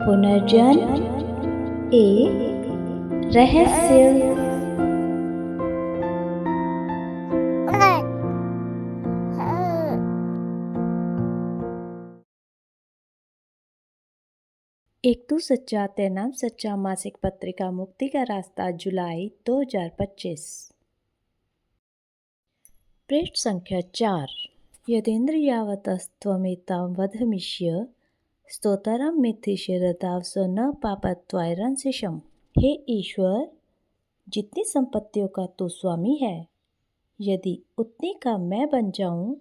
पुनर्जन्म एक रहस्य। एक तू सच्चा तेरा सच्चा मासिक पत्रिका मुक्ति का रास्ता, जुलाई 2025। पृष्ठ संख्या 4। यदेन्द्र यावतस्त्वमेतां वधमिष्य स्तोत्रम मिथिशिरदावसो न पापत्वायरंशिषम। हे ईश्वर, जितनी संपत्तियों का तू स्वामी है, यदि उतनी का मैं बन जाऊं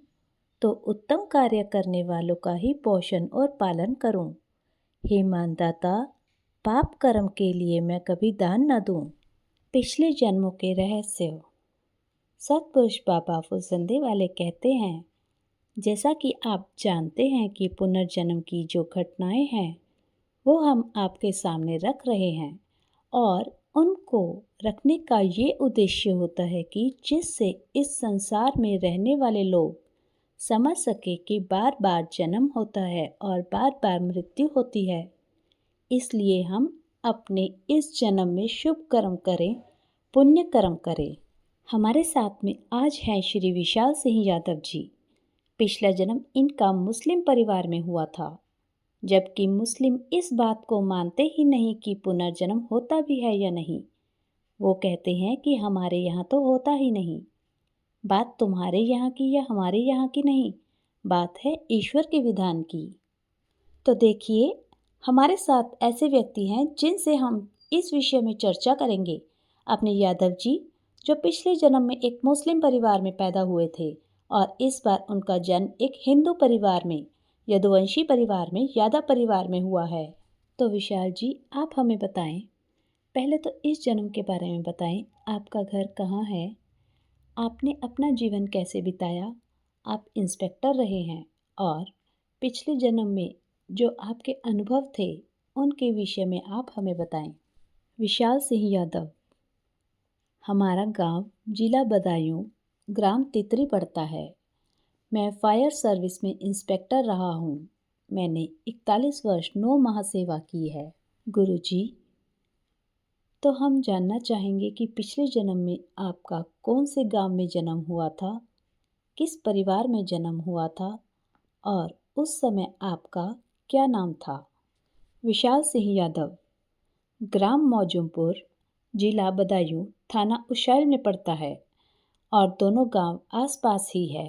तो उत्तम कार्य करने वालों का ही पोषण और पालन करूं। हे मानदाता, पाप कर्म के लिए मैं कभी दान न दूं। पिछले जन्मों के रहस्य। सतपुरुष बाबा फुजंदे वाले कहते हैं, जैसा कि आप जानते हैं कि पुनर्जन्म की जो घटनाएं हैं वो हम आपके सामने रख रहे हैं, और उनको रखने का ये उद्देश्य होता है कि जिससे इस संसार में रहने वाले लोग समझ सके कि बार बार जन्म होता है और बार बार मृत्यु होती है। इसलिए हम अपने इस जन्म में शुभ कर्म करें, पुण्य कर्म करें। हमारे साथ में आज हैं श्री विशाल सिंह यादव जी। पिछला जन्म इनका मुस्लिम परिवार में हुआ था, जबकि मुस्लिम इस बात को मानते ही नहीं कि पुनर्जन्म होता भी है या नहीं। वो कहते हैं कि हमारे यहाँ तो होता ही नहीं। बात तुम्हारे यहाँ की या हमारे यहाँ की नहीं, बात है ईश्वर के विधान की। तो देखिए, हमारे साथ ऐसे व्यक्ति हैं जिनसे हम इस विषय में चर्चा करेंगे। अपने यादव जी, जो पिछले जन्म में एक मुस्लिम परिवार में पैदा हुए थे और इस बार उनका जन्म एक हिंदू परिवार में, यदुवंशी परिवार में, यादव परिवार में हुआ है। तो विशाल जी, आप हमें बताएं, पहले तो इस जन्म के बारे में बताएं। आपका घर कहाँ है? आपने अपना जीवन कैसे बिताया? आप इंस्पेक्टर रहे हैं, और पिछले जन्म में जो आपके अनुभव थे उनके विषय में आप हमें बताएं। विशाल सिंह यादव। हमारा गांव जिला बदायूं, ग्राम तितरी पड़ता है। मैं फायर सर्विस में इंस्पेक्टर रहा हूँ। मैंने 41 वर्ष 9 माह सेवा की है। गुरुजी, तो हम जानना चाहेंगे कि पिछले जन्म में आपका कौन से गांव में जन्म हुआ था, किस परिवार में जन्म हुआ था, और उस समय आपका क्या नाम था? विशाल सिंह यादव। ग्राम मौजूमपुर, जिला बदायूं, थाना उशाइल में पड़ता है, और दोनों गांव आसपास ही है।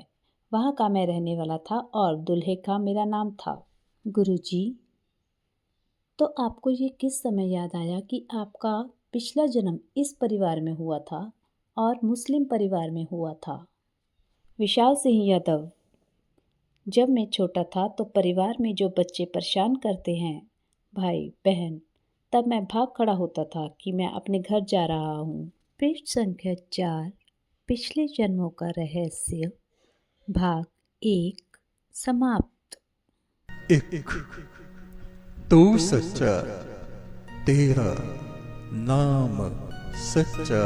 वहाँ का मैं रहने वाला था और दुल्हे का मेरा नाम था। गुरुजी, तो आपको ये किस समय याद आया कि आपका पिछला जन्म इस परिवार में हुआ था और मुस्लिम परिवार में हुआ था? विशाल सिंह यादव। जब मैं छोटा था तो परिवार में जो बच्चे परेशान करते हैं, भाई बहन, तब मैं भाग खड़ा होता था कि मैं अपने घर जा रहा हूँ। पृष्ठ संख्या 4। पिछले जन्मों का रहस्य, भाग 1 समाप्त। एक तू सच्चा, तेरा नाम सच्चा।